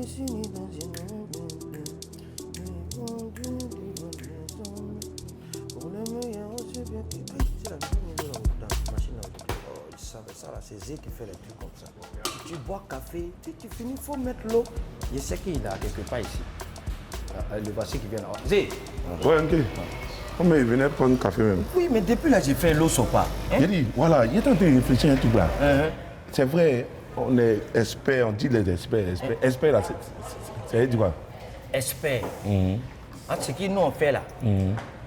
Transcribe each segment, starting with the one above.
Ça là, c'est Zé qui fait les trucs comme ça. Tu bois café, tu finis, il faut mettre l'eau. Je sais qu'il est quelque part ici. Le voici qui vient là. Zé. Ouais, ok. Comment il venait prendre café même? Oui, mais depuis là, j'ai fait l'eau sopa. Hein? J'ai dit, voilà, il est en train de réfléchir à un truc là. C'est vrai, on est experts, on dit les experts. Experts là, c'est du quoi? Expert. Ce que nous on fait là.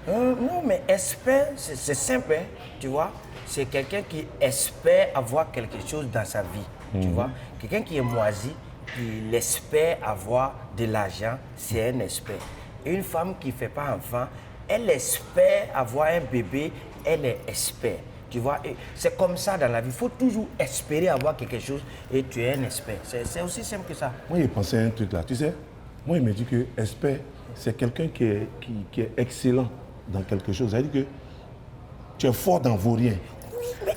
Non, mais expert, c'est simple, hein, tu vois. C'est quelqu'un qui espère avoir quelque chose dans sa vie, tu vois. Quelqu'un qui est moisi, il espère avoir de l'argent, c'est un expert. Une femme qui ne fait pas enfant, elle espère avoir un bébé, elle est expert. Tu vois, c'est comme ça dans la vie. Il faut toujours espérer avoir quelque chose et tu es un expert. C'est aussi simple que ça. Moi, j'ai pensé à un truc là, tu sais. Moi, il me dit que expert, c'est quelqu'un qui est excellent dans quelque chose. Ça veut dire que tu es fort dans vaurien. Mais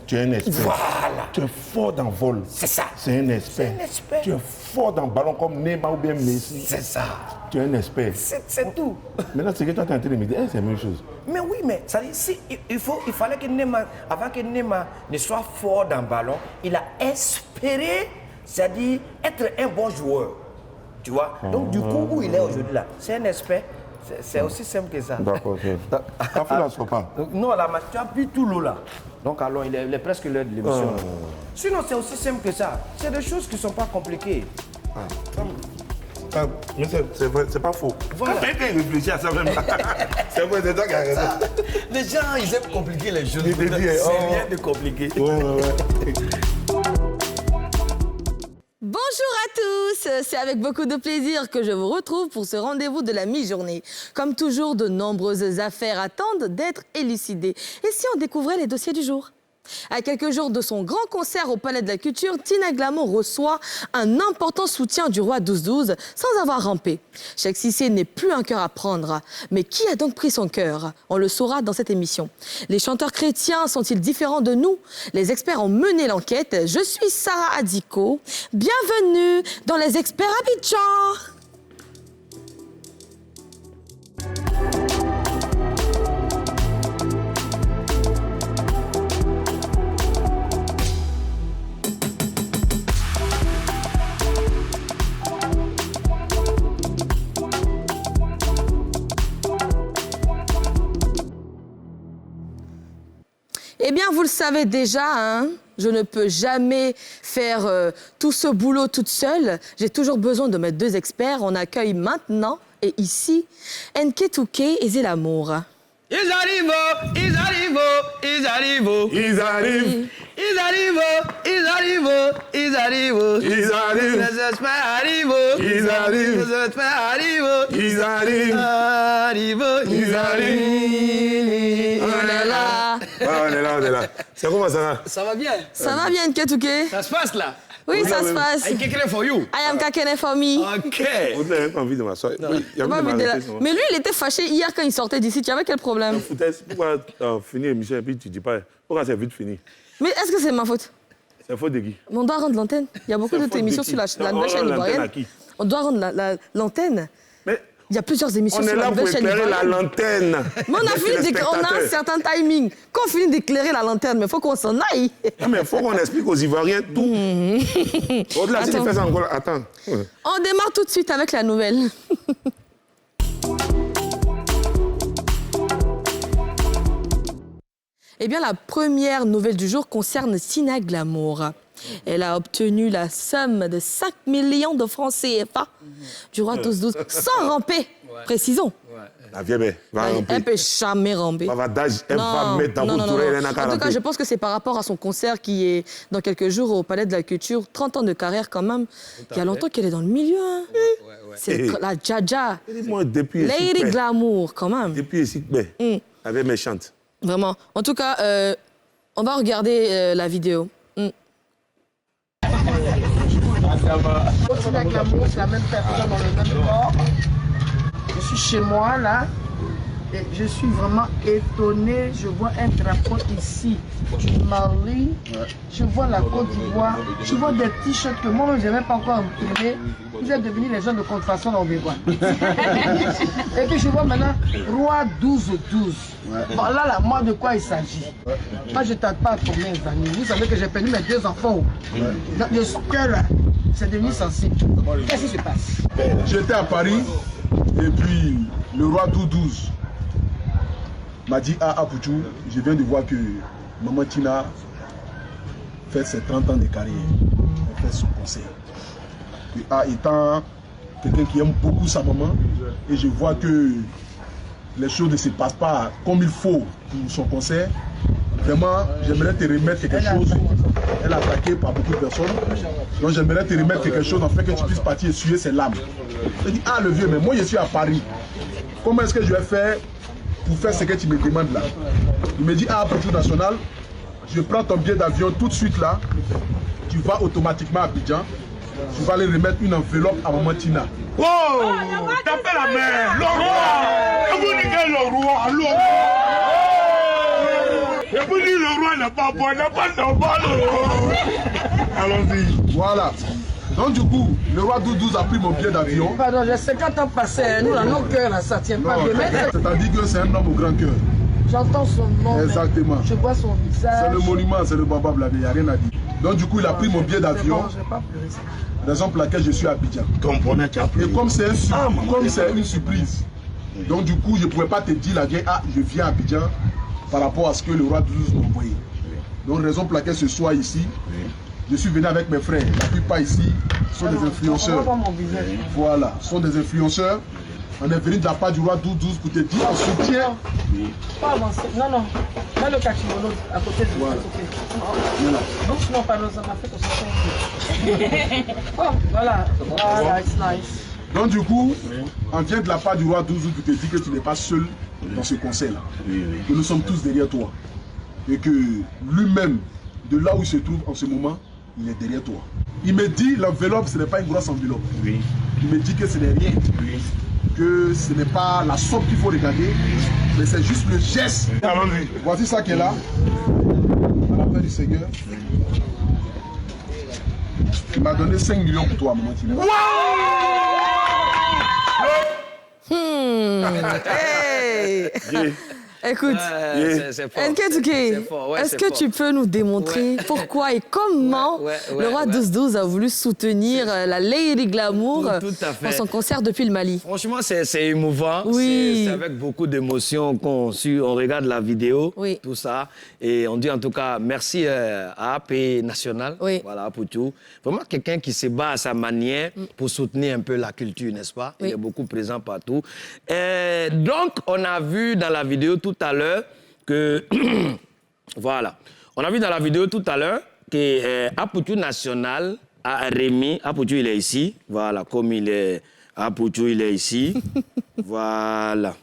tu es un expert. Voilà. Tu es fort dans vol. C'est ça. C'est un expert. C'est un expert. Tu es fort dans ballon comme Neymar ou bien Messi. C'est ça. Tu es un expert. C'est tout. Maintenant, c'est que toi, tu es en train de me dire, c'est la même chose. Mais oui, mais ça dit, il fallait que Neymar, avant que Neymar ne soit fort dans le ballon, il a espéré, c'est-à-dire être un bon joueur. Tu vois? Donc, du coup, où il est aujourd'hui là, c'est un expert. C'est aussi simple que ça. D'accord, ok. Café là, soit pas. Non, là, tu as bu tout l'eau là. Donc, alors, il est presque l'heure de l'émission. Sinon, c'est aussi simple que ça. C'est des choses qui ne sont pas compliquées. Mais c'est vrai, c'est pas faux. Voilà. Quand il réfléchit à ça même. C'est vrai, c'est toi qui as raison. Les gens, ils aiment compliquer les choses. Il te dit, C'est rien de compliqué. Ouais. Bonjour à tous, c'est avec beaucoup de plaisir que je vous retrouve pour ce rendez-vous de la mi-journée. Comme toujours, de nombreuses affaires attendent d'être élucidées. Et si on découvrait les dossiers du jour ? À quelques jours de son grand concert au Palais de la Culture, Tina Glamour reçoit un important soutien du roi 12-12 sans avoir rampé. Cheikh Cissé n'est plus un cœur à prendre. Mais qui a donc pris son cœur? On le saura dans cette émission. Les chanteurs chrétiens sont-ils différents de nous? Les experts ont mené l'enquête. Je suis Sarah Adiko. Bienvenue dans Les Experts Abidjan. Eh bien, vous le savez déjà, hein, je ne peux jamais faire tout ce boulot toute seule. J'ai toujours besoin de mes deux experts. On accueille maintenant et ici Nketouke et Zelamour. Ils arrivent, ils arrivent, ils arrivent. Ils arrivent. Ils arrivent, ils arrivent, ils arrivent. Ils arrivent. Les experts arrivent. Ils arrivent. Les experts arrivent. Ils arrivent. Arrivent. Ils arrivent. On est là. Ah, on est là. C'est comment ça va? Ça va bien? Ça va bien, Nketouke? Ça se passe là? Oui, ça se passe. I kick it for you. I am Kakene for me. Ok. Vous n'avez pas envie de m'asseoir. Oui, il y a Pas envie de envie de la- m'arrêter, Mais lui, il était fâché hier quand il sortait d'ici. Tu avais quel problème? Pourquoi finir l'émission et puis tu dis pas pourquoi c'est vite fini? Mais est-ce que c'est ma faute? C'est faute de qui? Mais on doit rendre l'antenne. Il y a beaucoup C'est d'autres faute de émissions qui? sur la On nouvelle rend chaîne l'antenne à ivoirienne. qui? On doit rendre l'antenne. Mais Il y a plusieurs émissions on sur est la là pour nouvelle chaîne éclairer la ivoirienne. lanterne. Mais on a, des fini on a un téléspectateurs. certain timing. Quand on finit d'éclairer la lanterne, mais il faut qu'on s'en aille. Ah, mais il faut qu'on explique aux Ivoiriens tout. Au-delà, si tu Attends. fais ça encore, attends. On démarre tout de suite avec la nouvelle. Eh bien, la première nouvelle du jour concerne Tina Glamour. Elle a obtenu la somme de 5 millions de francs CFA du roi 12-12 sans ramper, précisons. La vieille mère va Elle remplir. peut jamais ramper. Elle va mettre dans votre oreille. En tout cas, je pense que c'est par rapport à son concert qui est dans quelques jours au Palais de la Culture. 30 ans de carrière quand même. Il y a longtemps qu'elle est dans le milieu. Hein. C'est la Jaja. Moi, depuis Lady Glamour, quand même. Depuis ici, elle est méchante. Vraiment. En tout cas, on va regarder la vidéo. Tina Glamour, c'est la même personne dans le même corps. Je suis chez moi, là. Et je suis vraiment étonné. Je vois un drapeau ici du Mali. Je vois la Côte d'Ivoire. Je vois des t-shirts que moi-même je n'ai même pas encore imprimés. Vous êtes devenus les gens de contrefaçon dans mes bois. Et puis je vois maintenant Roi 12-12. Bon là, moi de quoi il s'agit? Moi je ne tarde pas à tomber mes amis. Vous savez que j'ai perdu mes 2 enfants. Le cœur là, c'est devenu sensible. Qu'est-ce qui se passe? J'étais à Paris et puis le roi 12-12 m'a dit à Apoutou, je viens de voir que Maman Tina fait ses 30 ans de carrière. Elle fait son concert. Et étant quelqu'un qui aime beaucoup sa maman, et je vois que les choses ne se passent pas comme il faut pour son concert, vraiment, j'aimerais te remettre quelque chose. Elle est attaquée par beaucoup de personnes. Donc j'aimerais te remettre quelque chose en fait que tu puisses partir essuyer ses larmes. Je dis, ah le vieux, mais moi je suis à Paris. Comment est-ce que je vais faire pour faire ce que tu me demandes là? Il me dit, ah, pour tout national, je prends ton billet d'avion tout de suite là. Tu vas automatiquement à Abidjan. Tu vas aller remettre une enveloppe à Maman Tina. Oh, tapez la main, le roi. Et vous dites le roi, le roi. Et vous dites le roi n'est pas bon, n'est pas normal. Allons-y. Voilà. Donc du coup, le roi 12-12 a pris mon billet d'avion. Pardon, j'ai 50 ans passés, nous dans nos cœurs là, ça tient pas bien. C'est-à-dire que c'est un homme au grand cœur. J'entends son nom. Exactement. Je vois son visage. C'est le monument, c'est le Baba Blabé, il n'y a rien à dire. Donc du coup, il a pris mon billet d'avion. Bon, je vais pas pleurer ça. Raison pour laquelle je suis à Abidjan. Comprenez, tu as pris. Et comme c'est une surprise, donc du coup, je ne pouvais pas te dire la vieille, ah, je viens à Abidjan par rapport à ce que le roi 12 m'a envoyé. Donc raison pour laquelle ce soir ici, je suis venu avec mes frères. La plupart ici sont des influenceurs. Voilà, sont des influenceurs. On est venu de la part du roi 12 pour te dire en soutien. Pas avancer. Non, non. Là, le kachimono à côté de Voilà. Donc, non, pardon, ça m'a fait que ça. Oh, voilà. Voilà, it's nice. Donc du coup, on vient de la part du roi 12 pour te dire que tu n'es pas seul dans ce conseil-là. Que nous sommes tous derrière toi. Et que lui-même, de là où il se trouve en ce moment, il est derrière toi. Il me dit, l'enveloppe, ce n'est pas une grosse enveloppe. Oui. Il me dit que ce n'est rien. Oui. Que ce n'est pas la somme qu'il faut regarder, mais c'est juste le geste. Allons-y. Voici ça qui est là. À la fin du Seigneur. Il m'a donné 5 millions pour toi, Maman Tina. Hey. Écoute, C'est fort. Nketouké, C'est fort, ouais, est-ce c'est que fort. tu peux nous démontrer pourquoi et comment le roi 12-12 a voulu soutenir la Lady Glamour Tout à fait. pour son concert depuis le Mali? Franchement, c'est émouvant. Oui. C'est avec beaucoup d'émotion qu'on regarde la vidéo, Oui. tout ça. Et on dit en tout cas merci à AP National, Oui. voilà, pour tout. Vraiment quelqu'un qui se bat à sa manière pour soutenir un peu la culture, n'est-ce pas? Oui. Il est beaucoup présent partout. Donc, on a vu dans la vidéo tout à l'heure que... voilà. On a vu dans la vidéo tout à l'heure que Apoutou National a remis... Apoutou, il est ici. Voilà, comme il est... Apoutou, il est ici. Voilà.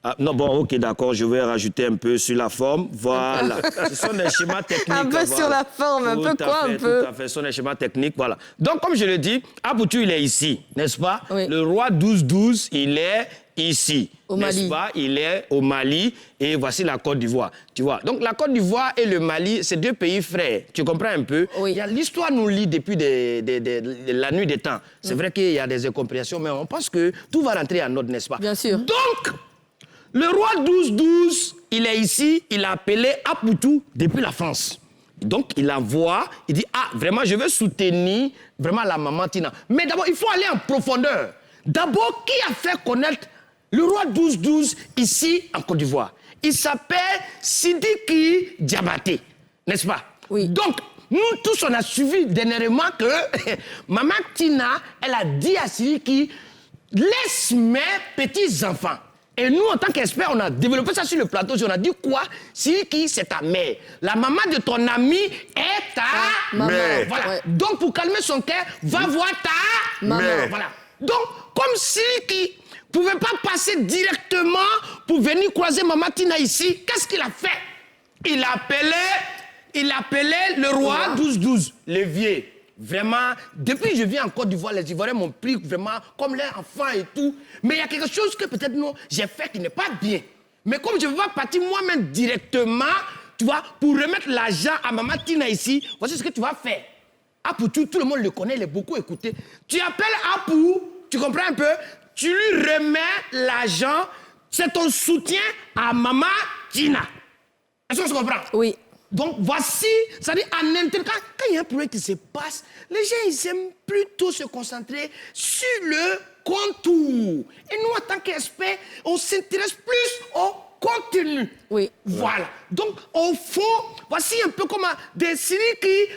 Ah, non, bon, ok, d'accord, je vais rajouter un peu sur la forme. Voilà. Ce sont des schémas techniques. Un peu sur la forme, un peu quoi, un peu. Tout à fait, ce sont des schémas techniques, voilà. Donc, comme je le dis, Apoutou, il est ici, n'est-ce pas? Oui. Le roi 12-12, il est ici. Au Mali. N'est-ce pas? Il est au Mali et voici la Côte d'Ivoire. Tu vois? Donc, la Côte d'Ivoire et le Mali, c'est 2 pays frères. Tu comprends un peu? Oui. L'histoire nous lie depuis la nuit des temps. C'est vrai qu'il y a des incompréhensions, mais on pense que tout va rentrer en ordre, n'est-ce pas? Bien sûr. Donc, le roi 12-12, il est ici, il a appelé Apoutou depuis la France. Donc, il envoie, il dit, ah, vraiment, je veux soutenir vraiment la maman Tina. Mais d'abord, il faut aller en profondeur. D'abord, qui a fait connaître le roi 12-12 ici en Côte d'Ivoire? Il s'appelle Sidiki Diabaté, n'est-ce pas? Oui. Donc, nous tous, on a suivi dernièrement que maman Tina, elle a dit à Sidiki, laisse mes petits-enfants. Et nous, en tant qu'experts, on a développé ça sur le plateau. On a dit quoi? Sidiki, c'est ta mère. La maman de ton ami est ta mère. Voilà. Ouais. Donc, pour calmer son cœur, va voir ta Maman. Voilà. Donc, comme Sidiki ne pouvait pas passer directement pour venir croiser maman Tina ici, qu'est-ce qu'il a fait? Il appelait le roi 12-12, le vieux. Vraiment, depuis que je viens en Côte d'Ivoire, les Ivoiriens m'ont pris vraiment comme leurs enfants et tout. Mais il y a quelque chose que peut-être non, j'ai fait qui n'est pas bien. Mais comme je ne veux pas partir moi-même directement, tu vois, pour remettre l'argent à Maman Tina ici, voici ce que tu vas faire. Apou, tout le monde le connaît, il est beaucoup écouté. Tu appelles Apou, tu comprends un peu? Tu lui remets l'argent, c'est ton soutien à Maman Tina. Est-ce que tu comprends? Oui. Donc voici, c'est-à-dire en interne, quand il y a un problème qui se passe, les gens ils aiment plutôt se concentrer sur le contour. Et nous, en tant qu'experts, on s'intéresse plus au contenu. Oui. Voilà. Donc, au fond, voici un peu comme des séries qui,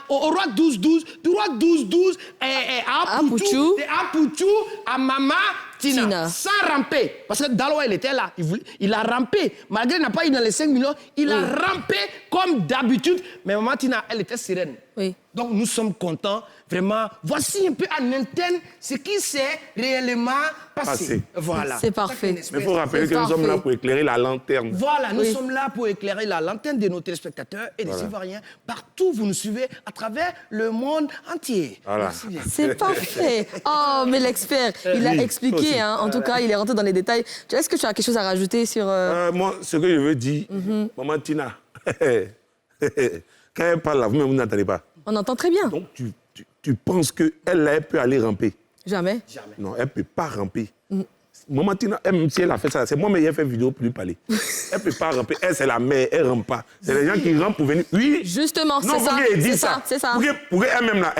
au roi 12-12, du roi 12-12, à Apouchou, de Apouchou à Maman Tina. Sans ramper. Parce que Daloa, il était là. Il a rampé. Malgré qu'il n'a pas eu dans les 5 millions, il a rampé comme d'habitude. Mais Maman Tina, elle était sereine. Oui. Donc, nous sommes contents. Vraiment, voici un peu en interne ce qui s'est réellement passé. Voilà. C'est parfait. Mais il faut rappeler que nous sommes là pour éclairer la lanterne. Voilà, nous sommes là pour éclairer la lanterne de nos téléspectateurs et des Ivoiriens. Partout, vous nous suivez à travers le monde entier. Voilà. Merci bien. C'est parfait. Oh, mais l'expert, il a expliqué, hein. En tout cas, il est rentré dans les détails. Est-ce que tu as quelque chose à rajouter sur... Moi, ce que je veux dire, Maman Tina, quand elle parle là, vous-même, vous n'entendez pas. On entend très bien. Donc, tu penses qu'elle peut aller ramper? Jamais. Non, elle ne peut pas ramper. Maman Tina, même si elle a fait ça, c'est moi-même qui ai fait une vidéo pour lui parler. Elle ne peut pas ramper. Elle, c'est la mère, elle ne rampe pas. C'est les gens qui rampent pour venir. Oui. Justement, c'est ça. Non, pour qu'elle dise ça. C'est ça. Pour qu'elle-même, là,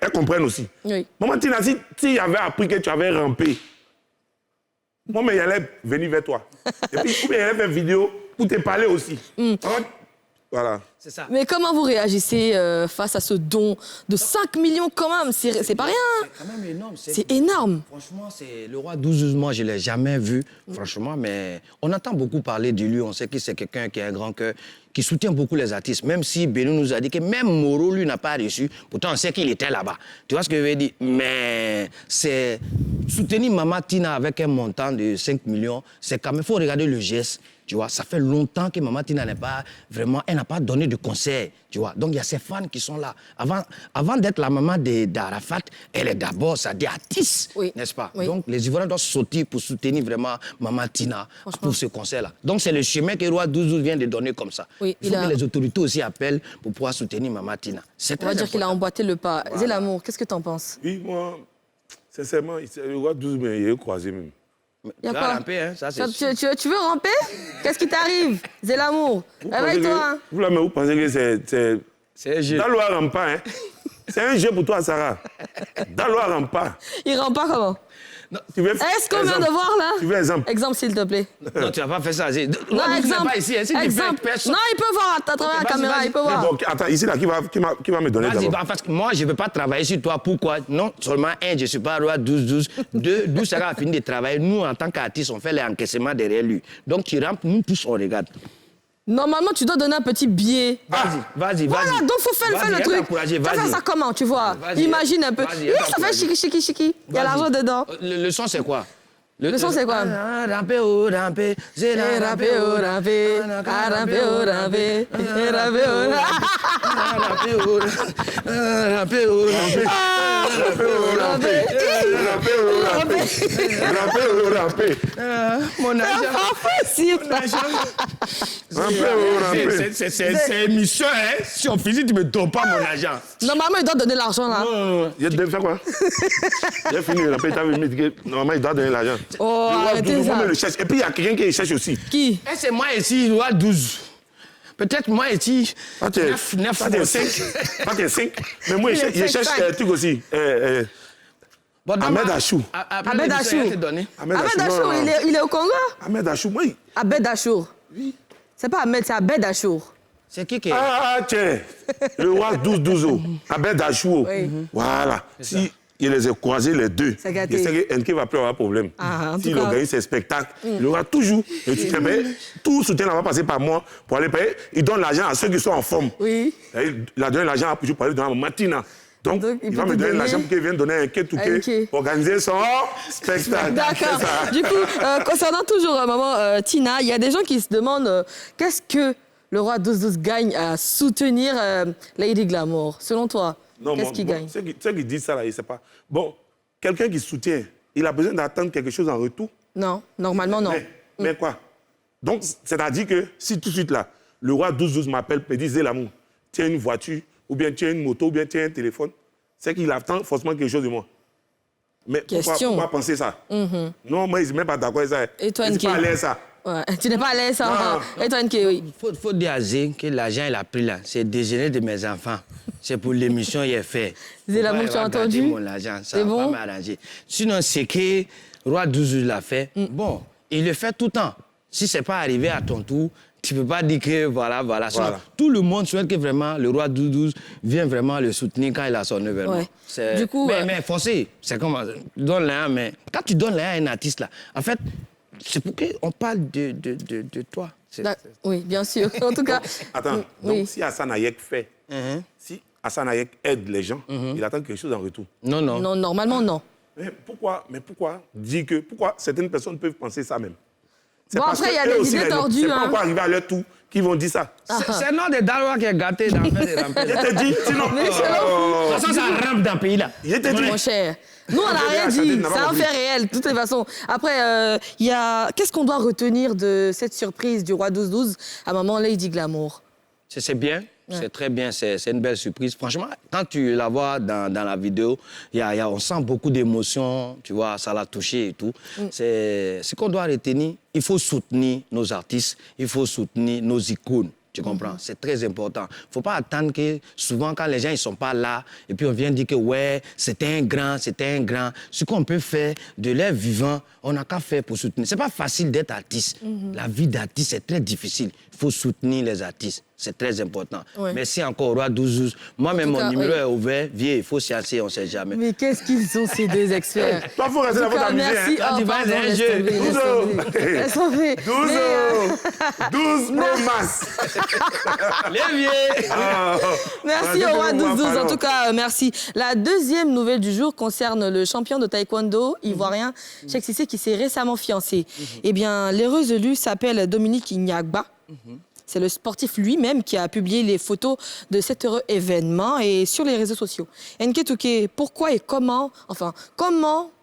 elle comprenne aussi. Oui. Maman Tina, si avait appris que tu avais rampé, moi-même, elle allait venir vers toi. Et puis, elle allait faire une vidéo pour te parler aussi. Voilà. C'est ça. Mais comment vous réagissez face à ce don de 5 millions quand même? C'est pas rien. C'est quand même énorme. C'est énorme. Franchement, c'est le roi 12-12, moi, je ne l'ai jamais vu, franchement, mais on entend beaucoup parler de lui. On sait que c'est quelqu'un qui a un grand cœur, qui soutient beaucoup les artistes, même si Beno nous a dit que même Moro, lui, n'a pas reçu. Pourtant, on sait qu'il était là-bas. Tu vois ce que je veux dire? Mais c'est soutenir Maman Tina avec un montant de 5 millions, c'est quand même, il faut regarder le geste. Tu vois, ça fait longtemps que Maman Tina n'est pas vraiment, elle n'a pas donné de concert, tu vois. Donc, il y a ces fans qui sont là. Avant d'être la maman d'Arafat, elle est d'abord, ça dit artiste, n'est-ce pas? Oui. Donc, les Ivoiriens doivent sauter pour soutenir vraiment Maman Tina pour ce concert-là. Donc, c'est le chemin que Roi 12 vient de donner comme ça. Oui, il faut que les autorités aussi appellent pour pouvoir soutenir Maman Tina. C'est On va dire qu'il a emboîté le pas. Voilà. Zélamour, qu'est-ce que tu en penses? Oui, moi, sincèrement, le roi 12, mais il est croisé même. Y a tu quoi? vas ramper, hein, ça c'est Tu veux ramper? Qu'est-ce qui t'arrive? Zélamour, réveille-toi. Vous là, mais vous pensez que c'est un jeu. Daloa rampe pas, hein? C'est un jeu pour toi, Sarah. Daloa rampe pas. Il rampe pas comment? Est-ce qu'on vient de voir là? Tu veux exemple? Exemple, s'il te plaît. Non, tu vas pas faire ça. Non, exemple. Pas ici, hein. Si Exemple. Non, il peut voir à travers la caméra, il peut voir. Donc, attends, ici, là, qui va me donner Vas-y, d'abord? parce que moi, je ne veux pas travailler sur toi. Pourquoi? Non seulement, je ne suis pas roi 12-12. Deux, d'où Sarah a fini de travailler. Nous, en tant qu'artistes, on fait les encaissements derrière lui. Donc, tu rampes, nous tous, on regarde. Normalement, tu dois donner un petit billet. Vas-y. Voilà, donc il faut faire le truc. Tu vas faire ça comment, tu vois? Imagine un peu. Oui, ça fait chiki. Il y a l'argent dedans. Le son, c'est quoi? Le son, c'est quoi? Ramper, j'ai ramper, ramper, ramper, mon c'est émission, hein? Si on finit, tu me donnes pas mon argent. Normalement, il doit donner l'argent, là. Il doit faire quoi? J'ai fini, normalement, il doit donner l'argent. Oh, arrêtez ça. Et puis, il y a quelqu'un qui cherche aussi. Qui? C'est moi ici, roi 12. Peut-être moi ici, 9 Pas des 5. Pas des 5. Mais moi, il cherche un truc aussi. Ahmed Achou. Ahmed Achou. Ahmed Achou, il est au Congo? Ahmed Achou, oui. Ahmed Achou. Oui. C'est pas Ahmed, c'est Ahmed Achou. C'est qui est? Ah, tiens. Le roi 12-12. Ahmed Achou. Oui. Voilà. Si il les a croisés les deux, c'est gâté. je sais qu'Enke va plus avoir problème. S'il organise ses spectacles, il aura toujours le soutien. Tout soutien va passer par moi pour aller payer. Il donne l'argent à ceux qui sont en forme. Oui. Il a donné l'argent pour aller donner à Matina. Donc, il va me donner l'argent pour qu'il vienne donner un Ketouké pour organiser son spectacle. D'accord. Du coup, concernant toujours maman Tina, il y a des gens qui se demandent qu'est-ce que le roi 12-12 gagne à soutenir Lady Glamour. Selon toi, qu'est-ce qu'il gagne? Ceux qui disent ça, là, ils ne savent pas. Bon, quelqu'un qui soutient, il a besoin d'attendre quelque chose en retour? Non, normalement non. Mais quoi? Donc, c'est-à-dire que si tout de suite là, le roi 12-12 m'appelle et dit Zélamour, tiens une voiture, ou bien tiens une moto, ou bien tiens un téléphone, c'est qu'il attend forcément quelque chose de moi. Mais pourquoi penser ça? Non, moi, je ne suis même pas d'accord avec ça. Et toi, je ne suis pas à l'aise ça. Ouais. Tu n'es pas à l'aise, hein? Et toi, NK, oui. Il faut dire à Zé que l'argent qu'il a pris là, c'est le déjeuner de mes enfants. C'est pour l'émission qu'il a fait. Zélamour, tu as entendu? Mon argent, ça c'est va bon? pas m'arranger. Sinon, c'est que Roi 12 l'a fait. Bon, il le fait tout le temps. Si ce n'est pas arrivé à ton tour, tu ne peux pas dire que voilà. Sinon, tout le monde souhaite que vraiment le Roi 12 vienne vraiment le soutenir quand il a son événement. Ouais. Du coup, mais forcé, c'est comme donne l'argent, mais quand tu donnes l'argent à un artiste là, en fait, c'est pour qu'on parle de toi. Oui, bien sûr. En tout cas. Attends, donc si Hassan Hayek fait, si Hassan Hayek aide les gens, il attend quelque chose en retour. Non, normalement, non. Mais pourquoi dire que pourquoi certaines personnes peuvent penser ça même? Bon, après, il y a des idées tordues. C'est pas encore arrivé à leur tour qu'ils vont dire ça. C'est le nom de Dalois qui est gâté dans le fait de ramper. Je te dis, sinon. De toute façon, ça rampe dans le pays là. Je te dis. Mon cher. Nous, on n'a rien dit. C'est un fait réel, de toutes les façons. Après, il y a... qu'est-ce qu'on doit retenir de cette surprise du Roi 12-12 à maman Lady Glamour? C'est bien. C'est très bien, c'est une belle surprise. Franchement, quand tu la vois dans la vidéo, on sent beaucoup d'émotions, tu vois, ça l'a touché et tout. C'est ce qu'on doit retenir. Il faut soutenir nos artistes, il faut soutenir nos icônes. Tu comprends? C'est très important. Il ne faut pas attendre que souvent, quand les gens ne sont pas là, et puis on vient dire que ouais, c'était un grand. Ce qu'on peut faire de leur vivant, on n'a qu'à faire pour soutenir. Ce n'est pas facile d'être artiste. La vie d'artiste, c'est très difficile. Il faut soutenir les artistes. C'est très important. Merci encore au Roi 12. Moi-même, mon numéro est ouvert. Viens, il faut sciencer, on ne sait jamais. Mais qu'est-ce qu'ils sont, ces deux experts? Toi, il faut rester dans votre amusée. Merci. Hein? Oh, pardon, laisse tomber. 12 Pro Max. Les vieux. Merci au Roi 12-12. En tout cas, merci. La deuxième nouvelle du jour concerne le champion de taekwondo ivoirien, Cheikh Cissé, qui s'est récemment fiancé. Eh bien, l'heureuse élue s'appelle Dominique Ignagba. C'est le sportif lui-même qui a publié les photos de cet heureux événement et sur les réseaux sociaux. NK Touké, pourquoi et comment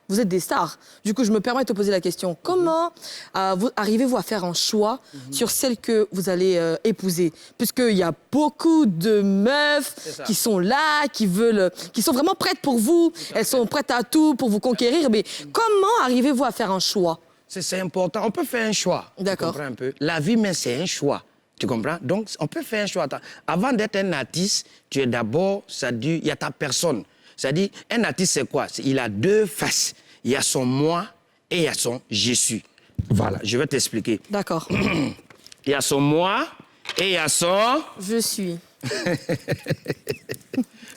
vous êtes des stars? Du coup, je me permets de te poser la question. Comment arrivez-vous à faire un choix sur celle que vous allez épouser? Puisqu'il y a beaucoup de meufs qui sont là, qui sont vraiment prêtes pour vous. Elles sont prêtes à tout pour vous conquérir. Mais comment arrivez-vous à faire un choix? C'est important. On peut faire un choix. D'accord. Tu comprends un peu? La vie, mais c'est un choix. Tu comprends? Donc, on peut faire un choix. Avant d'être un artiste, tu es d'abord, c'est-à-dire, il y a ta personne. C'est-à-dire, un artiste, c'est quoi? Il a deux faces. Il y a son moi et il y a son je suis. Voilà, je vais t'expliquer. D'accord. Il y a son moi et il y a son... Je suis.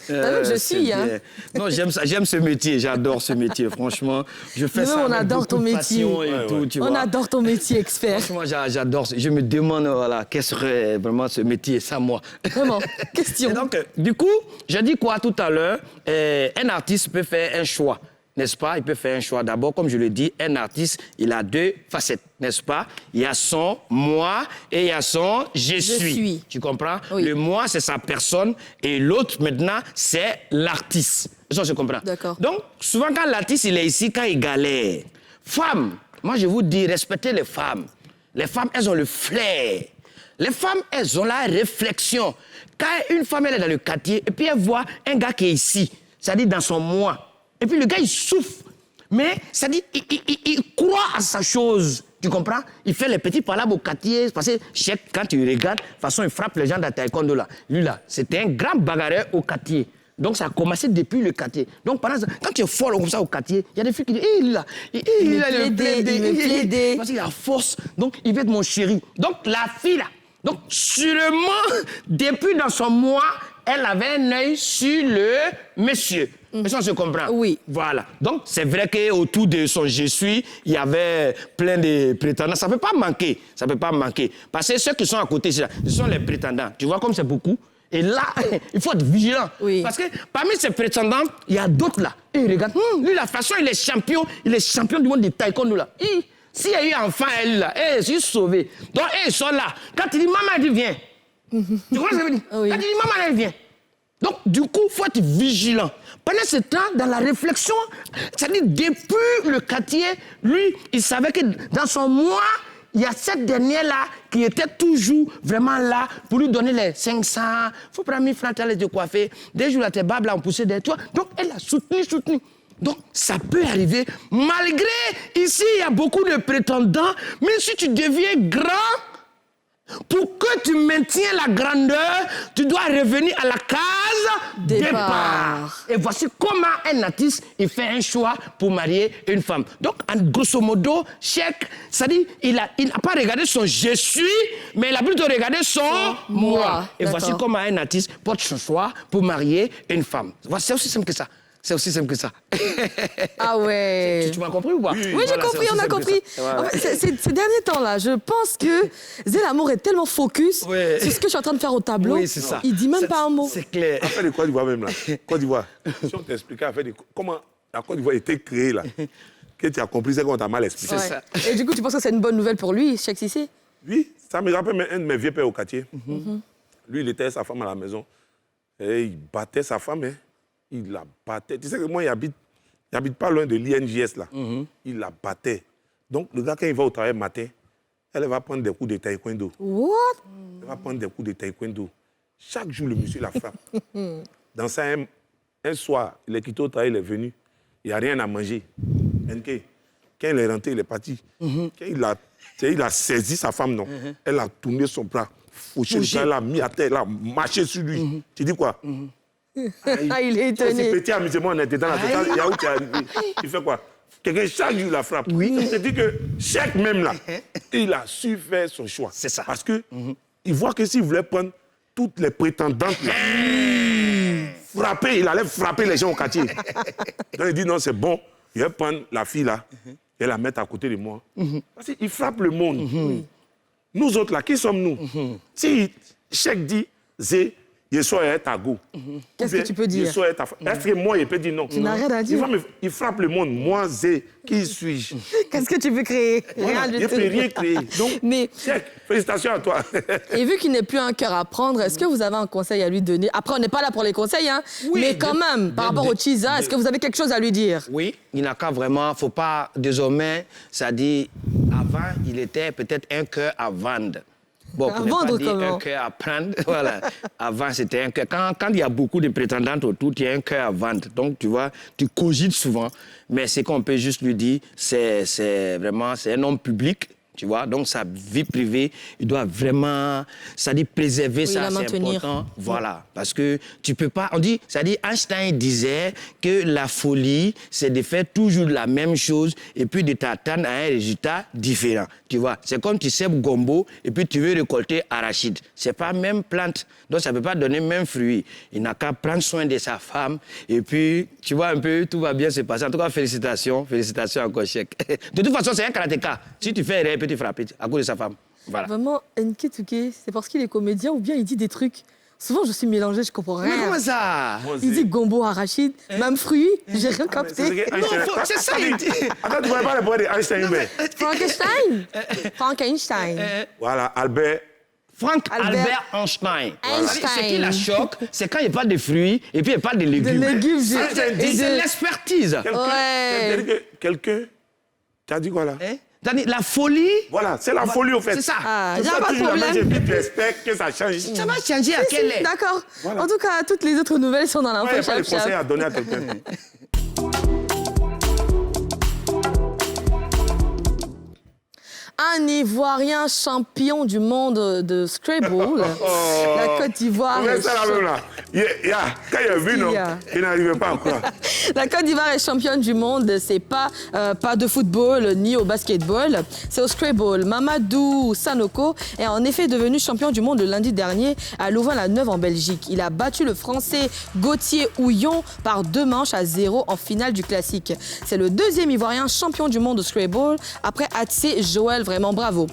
Je suis, hein. Non, j'aime ce métier, j'adore ce métier, franchement. Je fais ça. On adore ton métier. Et tout, tu vois. On adore ton métier, expert. Franchement, j'adore. Je me demande, voilà, quel serait vraiment ce métier sans moi. Vraiment, question. Et donc, du coup, j'ai dit quoi tout à l'heure? Un artiste peut faire un choix. N'est-ce pas? Il peut faire un choix. D'abord, comme je le dis, un artiste, il a deux facettes, n'est-ce pas? Il y a son moi et il y a son je suis. Tu comprends? Oui. Le moi, c'est sa personne et l'autre, maintenant, c'est l'artiste. Ça, je comprends. D'accord. Donc, souvent, quand l'artiste, il est ici, quand il galère, femmes, moi, je vous dis, respectez les femmes. Les femmes, elles ont le flair. Les femmes, elles ont la réflexion. Quand une femme, elle est dans le quartier et puis elle voit un gars qui est ici, c'est-à-dire dans son moi, et puis le gars, il souffre. Mais, c'est-à-dire, il croit à sa chose. Tu comprends? Il fait les petits palabres au quartier. Parce que, quand tu regardes, de toute façon, il frappe les gens de taekwondo là. Lui là, c'était un grand bagarreur au quartier. Donc, ça a commencé depuis le quartier. Donc, par exemple, quand tu es fort comme ça au quartier, il y a des filles qui disent, il me plaidait. Parce qu'il a force. Donc, il veut être mon chéri. Donc, la fille là, donc, sûrement, depuis dans son moi, elle avait un œil sur le monsieur. Mais ça, on se comprend. Oui. Voilà. Donc, c'est vrai qu'autour de son je suis, il y avait plein de prétendants. Ça ne peut pas manquer. Ça ne peut pas manquer. Parce que ceux qui sont à côté, ce sont les prétendants. Tu vois comme c'est beaucoup? Et là, il faut être vigilant. Oui. Parce que parmi ces prétendants, il y a d'autres là. Et regarde, lui, la façon, il est champion du monde de taekwondo là. S'il y a eu un enfant, elle là, je suis sauvé. Donc, ils sont là. Quand il dit maman, elle dit viens. Tu vois ce que je veux dire? Oui. Quand il dit maman, elle vient. Donc, du coup, il faut être vigilant. Pendant ce temps, dans la réflexion, c'est-à-dire depuis le quartier, lui, il savait que dans son moi, il y a cette dernière-là qui était toujours vraiment là pour lui donner les 500. Il faut prendre 1000 francs, aller te coiffer. Des jours, là, tes babes, là, on poussait des toits. Donc, elle a soutenu. Donc, ça peut arriver. Malgré, ici, il y a beaucoup de prétendants. Mais si tu deviens grand, pour que tu maintiens la grandeur, tu dois revenir à la case départ. Et voici comment un artiste il fait un choix pour marier une femme. Donc, en grosso modo, Cheikh, ça dit, il n'a pas regardé son je suis, mais il a plutôt regardé son moi. Et voici comment un artiste porte son choix pour marier une femme. C'est aussi simple que ça. C'est aussi simple que ça. Ah ouais. Tu m'as compris ou pas? Oui, j'ai compris, on a compris. En fait, ces derniers temps-là, je pense que Zé L'Amour est tellement focus sur ce que je suis en train de faire au tableau. Oui, c'est ça. Il dit même pas un mot. C'est clair. Après de Côte d'Ivoire même là. Côte d'Ivoire. Si on t'expliquait comment la Côte d'Ivoire a été créée là, que tu as compris, c'est qu'on t'a mal expliqué. C'est ça. Et du coup, tu penses que c'est une bonne nouvelle pour lui, Cheikh Cissé? Oui, ça me rappelle un de mes vieux pères au quartier. Lui, il était sa femme à la maison. Et il battait sa femme, hein. Il la battait. Tu sais que moi, il habite pas loin de l'INJS, là. Il la battait. Donc, le gars, quand il va au travail le matin, elle va prendre des coups de taekwondo. What? Elle va prendre des coups de taekwondo. Chaque jour, le monsieur la frappe. Dans ça, un soir, il est quitté au travail, il est venu. Il n'y a rien à manger. NK, quand il est rentré, il est parti. Quand il a saisi sa femme, non. Elle a tourné son bras, fauché le gars, elle a mis à terre, elle a marché sur lui. Tu dis quoi? Ah, il est étonné. Si petit amusement, on était dans la totale, il y a où tu es arrivé. Il fait quoi? Quelqu'un, chaque jour, la frappe. Oui. C'est-à-dire que chaque même là, il a su faire son choix. C'est ça. Parce que il voit que s'il voulait prendre toutes les prétendantes là, frapper, il allait frapper les gens au quartier. Donc il dit non, c'est bon, il va prendre la fille là et la mettre à côté de moi. Parce qu'il frappe le monde. Nous autres là, qui sommes-nous? Si Cheikh dit, Zé, je suis à go. Qu'est-ce que tu peux dire? Est-ce que moi, il peut dire non? Tu n'as rien à dire. Il frappe le monde. Moi, Zé, qui suis-je? Qu'est-ce que tu veux créer? Rien du tout. Il ne peut rien créer. Donc, mais... Cheikh, félicitations à toi. Et vu qu'il n'est plus un cœur à prendre, est-ce que vous avez un conseil à lui donner? Après, on n'est pas là pour les conseils, hein? Oui, mais quand même, par rapport au Chiza, est-ce que vous avez quelque chose à lui dire? Oui, il n'a qu'à vraiment, il ne faut pas, désormais, ça dit, avant, il était peut-être un cœur à vendre. Bon, pour ne pas dire un cœur à prendre, voilà. Avant, c'était un cœur. Quand il y a beaucoup de prétendantes autour, tu as un cœur à vendre. Donc, tu vois, tu cogites souvent. Mais ce qu'on peut juste lui dire, c'est vraiment, c'est un homme public. Tu vois, donc sa vie privée, il doit vraiment, ça dit préserver ça, c'est important. Voilà, parce que tu peux pas, on dit, ça dit, Einstein disait que la folie, c'est de faire toujours la même chose et puis de t'attendre à un résultat différent. Tu vois, c'est comme tu sèmes gombo et puis tu veux récolter arachide. C'est pas la même plante, donc ça peut pas donner le même fruit. Il n'a qu'à prendre soin de sa femme et puis, tu vois un peu, tout va bien se passer. En tout cas, félicitations encore, Cheikh. De toute façon, c'est un karatéka. Si tu fais rien, tu frapper à cause de sa femme. Voilà. Vraiment, Nketouké, c'est parce qu'il est comédien ou bien il dit des trucs. Souvent, je suis mélangée, je comprends rien. Mais comment ça? Il dit gombo arachide, même fruit, j'ai rien capté. Non, c'est ça, il dit. Attends, tu ne vois pas le poids d'Einstein, mais... Frankenstein. Frankenstein. Voilà, Albert Einstein. Ce qui la choque, c'est quand il parle de fruits et puis il parle de légumes. De légumes, c'est l'expertise. Quelqu'un, tu as dit quoi là? La folie... Voilà, c'est la folie au fait. C'est ça. J'ai pas de problème. Tu espères que ça change. Ça va changer à quelle heure? D'accord. Voilà. En tout cas, toutes les autres nouvelles sont dans l'info. Il n'y a pas de conseils à donner à quelqu'un. Un Ivoirien champion du monde de Scrabble. La Côte d'Ivoire. Quand il a vu, non, il n'arrivait pas à croire. La Côte d'Ivoire est championne du monde. C'est pas de football ni au basketball. C'est au Scrabble. Mamadou Sanoko est en effet devenu champion du monde le lundi dernier à Louvain-la-Neuve en Belgique. Il a battu le Français Gauthier Houillon par 2-0 en finale du classique. C'est le deuxième Ivoirien champion du monde de Scrabble après Atsé Joël. Vraiment bravo.